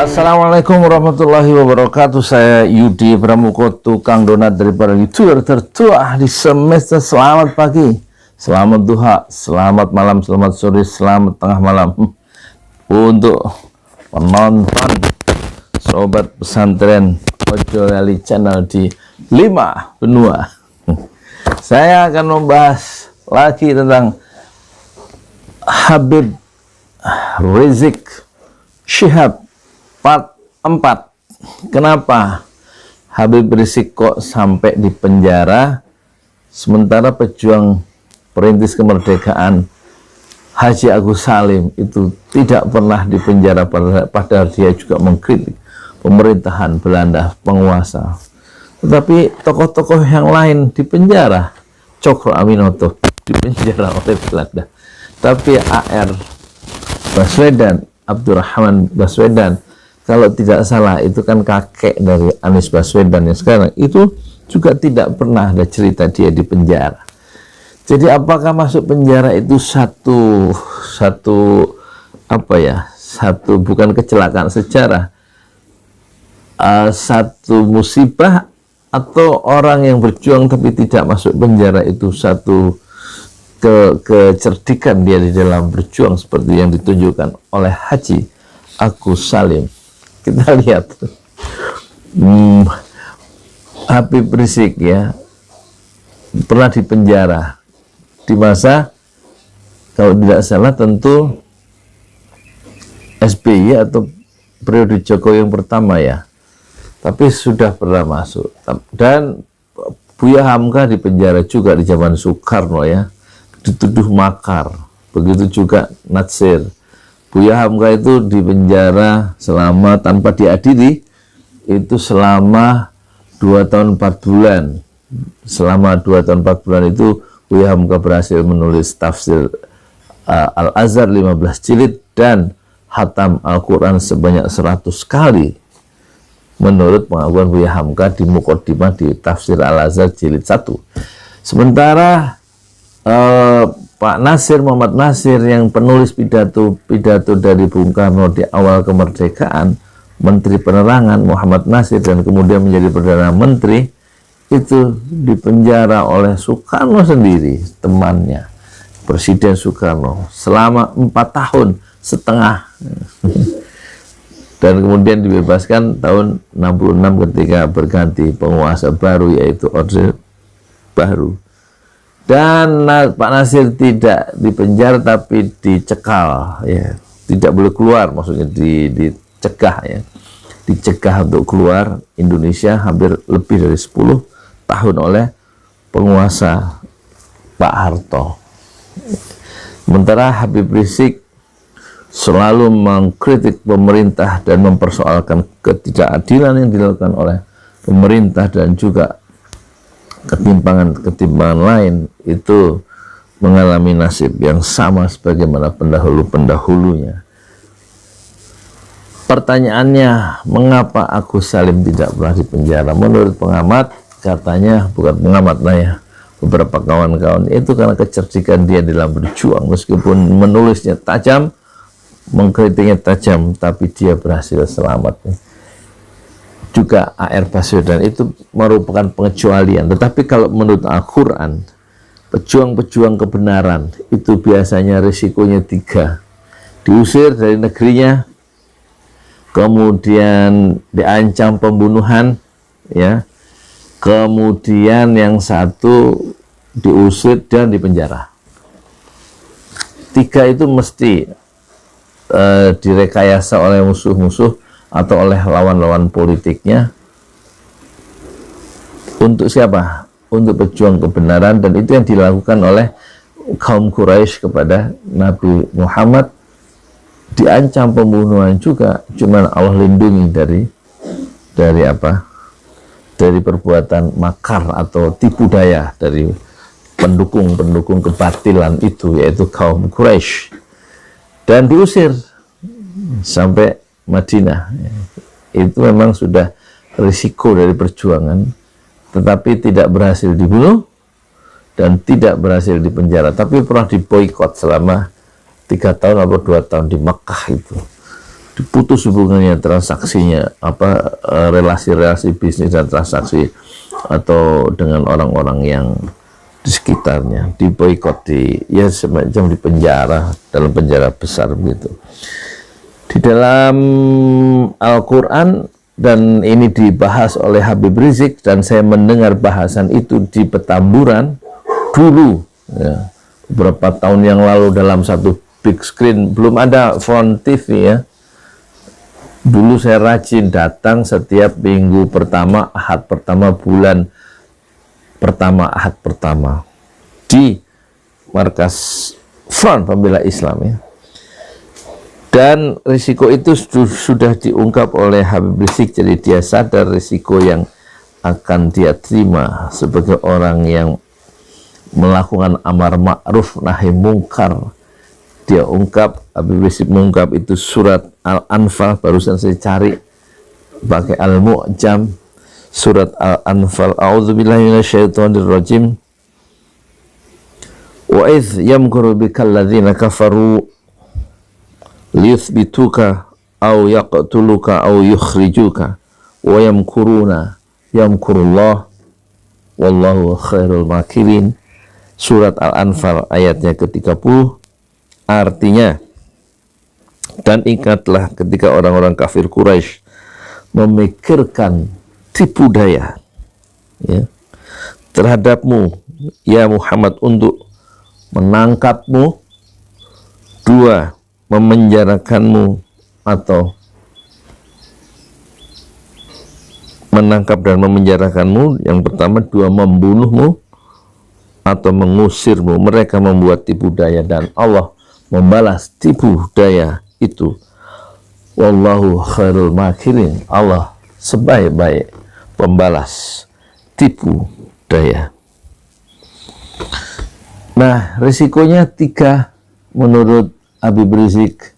Assalamualaikum warahmatullahi wabarakatuh. Saya Yudi Pramuko, tukang donat dari para YouTuber tertua di semesta. Selamat pagi, selamat duha, selamat malam, selamat sore, selamat tengah malam untuk penonton sobat pesantren Ojo Lali channel di 5 benua. Saya akan membahas lagi tentang Habib Rizik Syihab part 4. Kenapa Habib Rizik kok sampai di penjara sementara pejuang perintis kemerdekaan Haji Agus Salim itu tidak pernah di penjara, padahal dia juga mengkritik pemerintahan Belanda penguasa. Tetapi tokoh-tokoh yang lain di penjara, Cokro Aminoto di penjara oleh Belanda, tapi AR Baswedan, Abdurrahman Baswedan, kalau tidak salah itu kan kakek dari Anies Baswedan yang sekarang, itu juga tidak pernah ada cerita dia di penjara. Jadi apakah masuk penjara itu satu bukan kecelakaan sejarah, satu musibah, atau orang yang berjuang tapi tidak masuk penjara itu satu kecerdikan dia di dalam berjuang seperti yang ditunjukkan oleh Haji Agus Salim. Kita lihat Habib Rizik ya pernah di penjara di masa, kalau tidak salah tentu SBY atau periode Jokowi yang pertama ya, tapi sudah pernah masuk. Dan Buya Hamka di penjara juga di zaman Soekarno ya, dituduh makar. Begitu juga Natsir. Buya Hamka itu di penjara selama tanpa diadili itu selama 2 tahun 4 bulan. Selama 2 tahun 4 bulan itu Buya Hamka berhasil menulis tafsir Al-Azhar 15 jilid dan hatam Al-Quran sebanyak 100 kali menurut pengakuan Buya Hamka di Muqaddimah di tafsir Al-Azhar jilid 1. Sementara Pak Nasir, Muhammad Nasir, yang penulis pidato dari Bung Karno di awal kemerdekaan, Menteri Penerangan Muhammad Nasir, dan kemudian menjadi Perdana Menteri, itu dipenjara oleh Soekarno sendiri, temannya Presiden Soekarno, selama 4 tahun setengah dan kemudian dibebaskan tahun 66 ketika berganti penguasa baru, yaitu Orde Baru. Dan Pak Nasir tidak dipenjara tapi dicekal ya, tidak boleh keluar, maksudnya dicegah ya, dicegah untuk keluar Indonesia hampir lebih dari 10 tahun oleh penguasa Pak Harto. Sementara Habib Rizik selalu mengkritik pemerintah dan mempersoalkan ketidakadilan yang dilakukan oleh pemerintah dan juga ketimpangan lain, itu mengalami nasib yang sama sebagaimana pendahulu-pendahulunya. Pertanyaannya, mengapa Agus Salim tidak pernah dipenjara? Menurut pengamat, katanya bukan pengamat lah ya, beberapa kawan-kawan, itu karena kecerdikan dia dalam berjuang. Meskipun menulisnya tajam, mengkritiknya tajam, tapi dia berhasil selamat. Juga AR Baswedan itu merupakan pengecualian. Tetapi kalau menurut Al-Quran, pejuang-pejuang kebenaran itu biasanya risikonya 3: diusir dari negerinya, kemudian diancam pembunuhan ya, kemudian yang satu diusir dan dipenjara. 3 itu mesti direkayasa oleh musuh-musuh atau oleh lawan-lawan politiknya. Untuk siapa? Untuk pejuang kebenaran. Dan itu yang dilakukan oleh kaum Quraisy kepada Nabi Muhammad. Diancam pembunuhan juga, cuman Allah lindungi dari apa? Dari perbuatan makar atau tipu daya dari pendukung kebatilan itu, yaitu kaum Quraisy, dan diusir sampai Madinah. Itu memang sudah risiko dari perjuangan, tetapi tidak berhasil dibunuh dan tidak berhasil dipenjara, tapi pernah diboikot selama 3 tahun atau 2 tahun di Mekah itu. diputus hubungannya, transaksinya, relasi-relasi bisnis dan transaksi atau dengan orang-orang yang di sekitarnya, diboikot, ya semacam di penjara, dalam penjara besar begitu. Di dalam Al-Quran, dan ini dibahas oleh Habib Rizik, dan saya mendengar bahasan itu di Petamburan dulu, ya, beberapa tahun yang lalu dalam satu big screen, belum ada Front TV ya. Dulu saya rajin datang setiap minggu pertama, Ahad pertama, bulan pertama, Ahad pertama di markas Front Pembela Islam ya. Dan risiko itu sudah diungkap oleh Habib Rizik, jadi dia sadar risiko yang akan dia terima sebagai orang yang melakukan amar ma'ruf nahi mungkar. Dia ungkap, Habib Rizik mengungkap itu surat Al-Anfal, barusan saya cari pakai Al-Mu'jam, surat Al-Anfal. A'udzubillahi minasyaitonirrajim. Wa idh yamkuru bikal ladzina kafaru liyuthbituka aw yaqtuluka aw yukhrijuka wa yamkuruna yamkurullah wallahu khairul makirin. Surat Al-Anfal ayatnya ke-30, artinya, dan ingatlah ketika orang-orang kafir Quraisy memikirkan tipu daya ya, terhadapmu ya Muhammad untuk menangkapmu, dua, memenjarakanmu atau menangkap dan memenjarakanmu, yang pertama, dua, membunuhmu atau mengusirmu. Mereka membuat tipu daya dan Allah membalas tipu daya itu. Wallahu khairul makirin. Allah sebaik-baik pembalas tipu daya. Nah, risikonya 3 menurut Habib Rizik.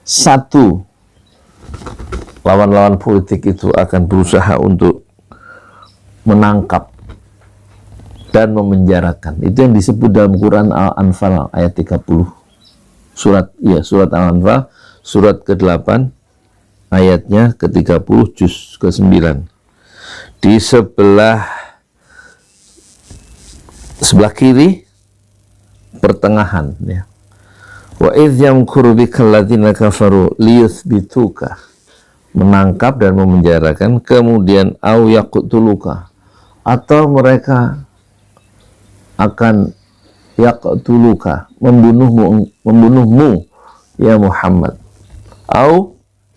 1, lawan-lawan politik itu akan berusaha untuk menangkap dan memenjarakan. Itu yang disebut dalam Quran Al-Anfal ayat 30. Surat Al-Anfal, surat ke-8, ayatnya ke-30, juz ke-9. Di sebelah kiri, pertengahan ya. Wa idh yamkuru bikal ladzina kafaru liyuthbituka, menangkap dan memenjarakan, kemudian au yaqtuluka, atau mereka akan yaqtuluka, membunuhmu ya Muhammad,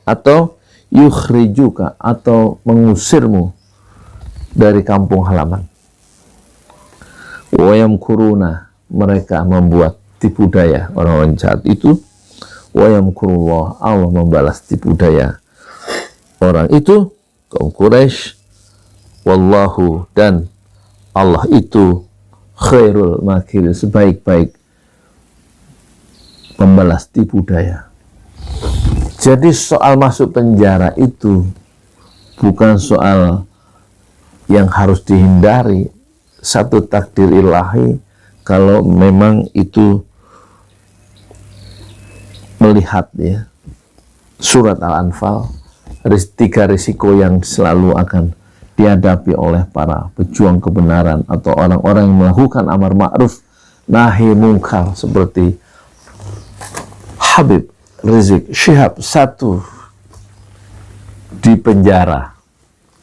atau yukhrijuka, atau mengusirmu dari kampung halaman. Wa yamkuruna, mereka membuat tipu daya orang-orang jahat itu. Wa yamkurullah, Allah membalas tipu daya orang itu, kaum Quraisy. Wallahu, dan Allah itu khairul makirin, sebaik-baik pembalas tipu daya. Jadi soal masuk penjara itu bukan soal yang harus dihindari, satu takdir ilahi kalau memang itu melihat ya surat Al-Anfal, 3 risiko yang selalu akan dihadapi oleh para pejuang kebenaran atau orang-orang yang melakukan amar ma'ruf nahi mungkar seperti Habib Rizik Syihab. 1, di penjara,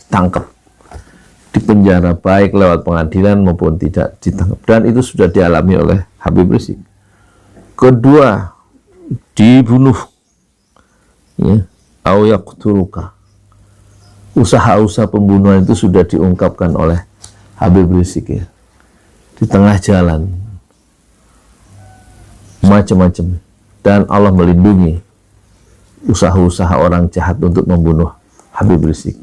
ditangkap di penjara, baik lewat pengadilan maupun tidak ditangkap, dan itu sudah dialami oleh Habib Rizik. Kedua, dibunuh ya, au yaqtuluka. Usaha-usaha pembunuhan itu sudah diungkapkan oleh Habib Rizik ya, di tengah jalan, macam-macam, dan Allah melindungi usaha-usaha orang jahat untuk membunuh Habib Rizik.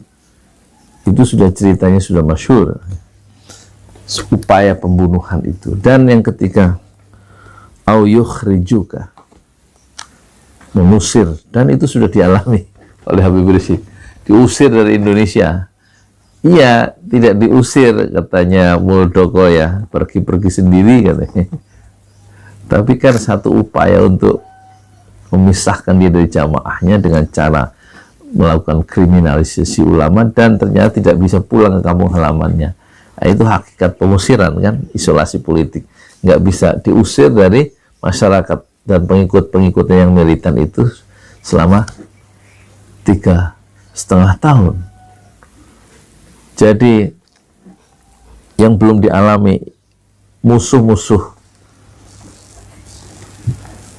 Itu sudah ceritanya sudah masyhur, upaya pembunuhan itu. Dan yang ketiga, au yukhrijuka, mengusir, dan itu sudah dialami oleh Habib Rizik, diusir dari Indonesia. Iya, tidak diusir katanya Muldoko ya, pergi-pergi sendiri katanya. Tapi kan satu upaya untuk memisahkan dia dari jamaahnya dengan cara melakukan kriminalisasi ulama, dan ternyata tidak bisa pulang ke kampung halamannya. Nah, itu hakikat pengusiran kan, isolasi politik. Nggak bisa diusir dari masyarakat dan pengikut-pengikutnya yang militan itu selama 3,5 tahun. Jadi yang belum dialami musuh-musuh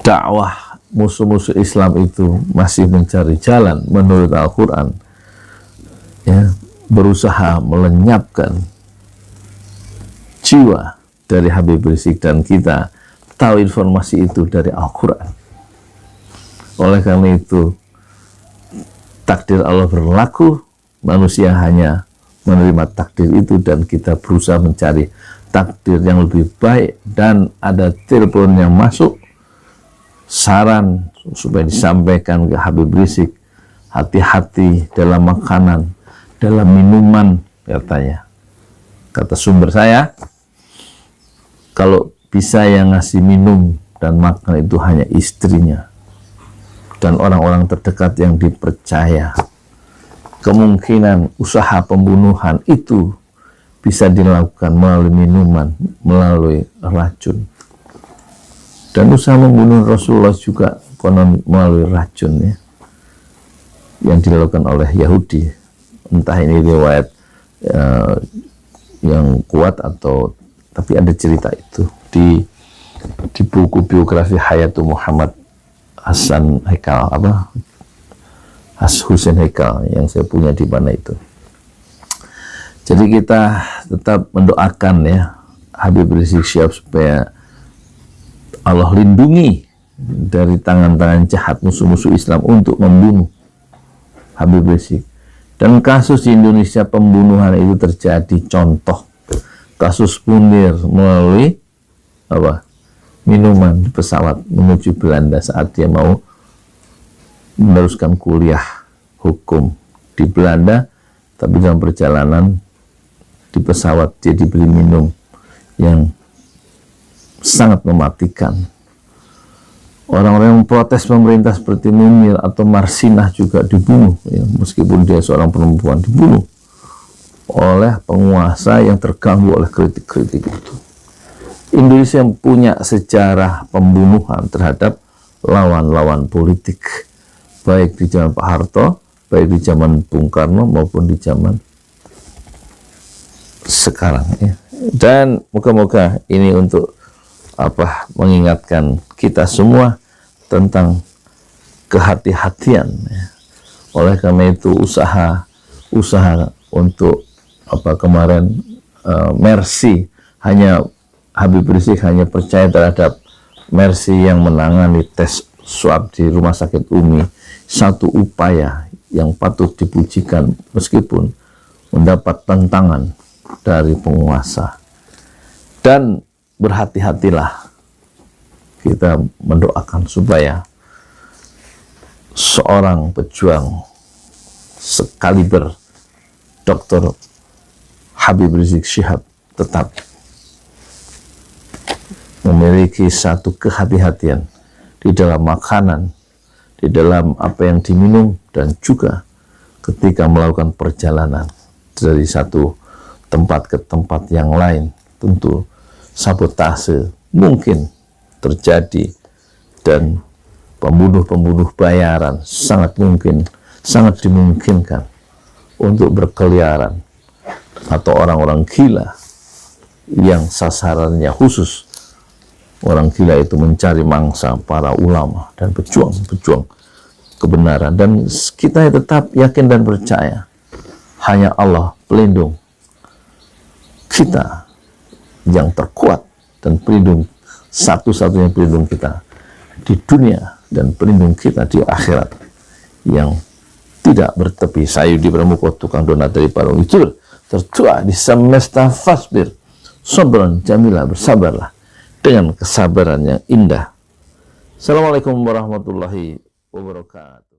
dakwah, musuh-musuh Islam itu masih mencari jalan menurut Al-Quran, ya, berusaha melenyapkan jiwa dari Habib Rizik, dan kita tahu informasi itu dari Al-Quran. Oleh karena itu, takdir Allah berlaku, manusia hanya menerima takdir itu, dan kita berusaha mencari takdir yang lebih baik. Dan ada telepon yang masuk, saran supaya disampaikan ke Habib Rizik, hati-hati dalam makanan, dalam minuman, katanya. Kata sumber saya, kalau bisa yang ngasih minum dan makan itu hanya istrinya dan orang-orang terdekat yang dipercaya. Kemungkinan usaha pembunuhan itu bisa dilakukan melalui minuman, melalui racun. Dan usaha membunuh Rasulullah juga konon melalui racun, ya, yang dilakukan oleh Yahudi. Entah ini riwayat yang kuat atau, tapi ada cerita itu di buku biografi Hayatul Muhammad Hasan Haikal, Husain Haikal, yang saya punya di mana itu. Jadi kita tetap mendoakan, ya, Habib Rizik Syihab supaya Allah lindungi dari tangan-tangan jahat musuh-musuh Islam untuk membunuh Habib Rizik. Dan kasus di Indonesia pembunuhan itu terjadi, contoh kasus Munir melalui minuman di pesawat menuju Belanda saat dia mau meneruskan kuliah hukum di Belanda, tapi dalam perjalanan di pesawat dia diberi minum yang sangat mematikan. Orang-orang yang protes pemerintah seperti Munir atau Marsinah juga dibunuh, ya, meskipun dia seorang perempuan, dibunuh oleh penguasa yang terganggu oleh kritik-kritik itu. Indonesia yang punya sejarah pembunuhan terhadap lawan-lawan politik, baik di zaman Pak Harto, baik di zaman Bung Karno, maupun di zaman sekarang, ya. Dan moga-moga ini untuk mengingatkan kita semua tentang kehati-hatian, ya. Oleh karena itu usaha untuk kemarin Mercy, hanya Habib Rizik hanya percaya terhadap Mercy yang menangani tes swab di Rumah Sakit Umi, satu upaya yang patut dipujikan meskipun mendapat tantangan dari penguasa. Dan berhati-hatilah, kita mendoakan supaya seorang pejuang sekaliber Dr. Habib Rizik Syihab tetap memiliki satu kehati-hatian di dalam makanan, di dalam apa yang diminum, dan juga ketika melakukan perjalanan dari satu tempat ke tempat yang lain. Tentu sabotase mungkin terjadi, dan pembunuh-pembunuh bayaran sangat dimungkinkan untuk berkeliaran, atau orang-orang gila yang sasarannya khusus. Orang gila itu mencari mangsa para ulama dan pejuang kebenaran. Dan kita tetap yakin dan percaya hanya Allah pelindung kita yang terkuat dan pelindung, satu-satunya pelindung kita di dunia dan pelindung kita di akhirat, yang tidak bertepi. Sayudi Pramuko, tukang donat dari Parung itu tertua di semesta fasbir sabran jamilah, bersabarlah dengan kesabaran yang indah. Assalamualaikum warahmatullahi wabarakatuh.